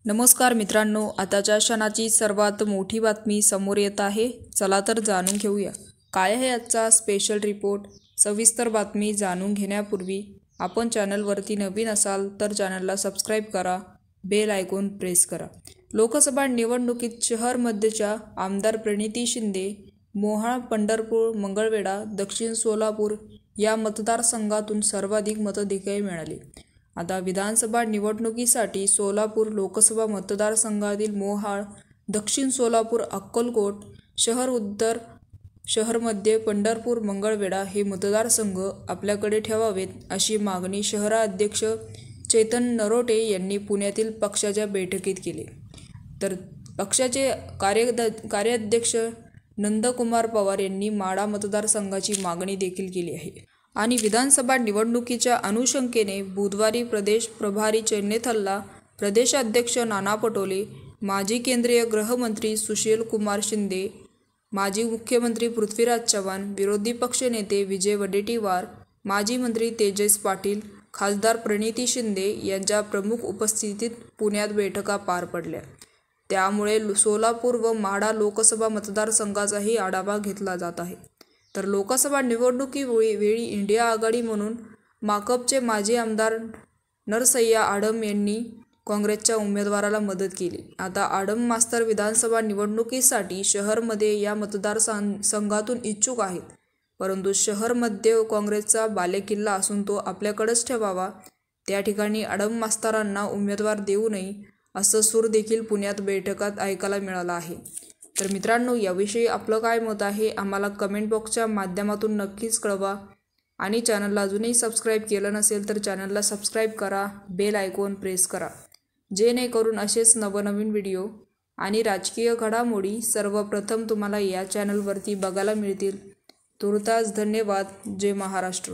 नमस्कार मित्रांनो, आताच्या क्षणाची सर्वात मोठी बातमी समोर येत आहे. चला तर जाणून घेऊया काय आहे आजचा स्पेशल रिपोर्ट. सविस्तर बातमी जाणून घेण्यापूर्वी आपण चॅनलवरती नवीन असाल तर चॅनलला सबस्क्राईब करा, बेल आयकॉन प्रेस करा. लोकसभा निवडणुकीत शहर मध्यच्या आमदार प्रणिती शिंदे मोहाळ, पंढरपूर, मंगळवेढा, दक्षिण सोलापूर या मतदारसंघातून सर्वाधिक मताधिक्य मिळाली. आता विधानसभा निवडणुकीसाठी सोलापूर लोकसभा मतदारसंघातील मोहाळ, दक्षिण सोलापूर, अक्कलकोट शहर, उत्तर शहर मध्य, पंढरपूर, मंगळवेढा हे मतदारसंघ आपल्याकडे ठेवावेत अशी मागणी शहराध्यक्ष चेतन नरोटे यांनी पुण्यातील पक्षाच्या बैठकीत केली. तर पक्षाचे कार्याध्यक्ष नंदकुमार पवार यांनी माढा मतदारसंघाची मागणी देखील केली आहे. आणि विधानसभा निवडणुकीच्या अनुषंगाने बुधवारी प्रदेश प्रभारी चन्नेथलला प्रदेशाध्यक्ष नाना पटोले, माजी केंद्रीय गृहमंत्री सुशील कुमार शिंदे, माजी मुख्यमंत्री पृथ्वीराज चव्हाण, विरोधी पक्षनेते विजय वडेट्टीवार, माजी मंत्री तेजस पाटील, खासदार प्रणिती शिंदे यांच्या प्रमुख उपस्थितीत पुण्यात बैठका पार पडल्या. त्यामुळे सोलापूर व माढा लोकसभा मतदारसंघाचाही आढावा घेतला जात आहे. तर लोकसभा निवडणुकीवेळी इंडिया आघाडी म्हणून माकपचे माजी आमदार नरसय्या आडम यांनी काँग्रेसच्या उमेदवाराला मदत केली. आता आडम मास्तर विधानसभा निवडणुकीसाठी शहरमध्ये या मतदारसंघातून इच्छुक आहेत, परंतु शहरमध्ये काँग्रेसचा बालेकिल्ला असून तो आपल्याकडेच ठेवावा, त्या ठिकाणी आडम मास्तरांना उमेदवार देऊ नये असं सूर देखील पुण्यात बैठकात ऐकायला मिळाला आहे. तर मित्रांनो, याविषयी आपलं काय मत आहे आम्हाला कमेंट बॉक्सच्या माध्यमातून नक्कीच कळवा. आणि चॅनलला अजूनही सबस्क्राईब केलं नसेल तर चॅनलला सबस्क्राईब करा, बेल आयकॉन प्रेस करा, जेणेकरून असेच नवनवीन व्हिडिओ आणि राजकीय घडामोडी सर्वप्रथम तुम्हाला या चॅनलवरती बघायला मिळतील. तुर्तास धन्यवाद. जय महाराष्ट्र.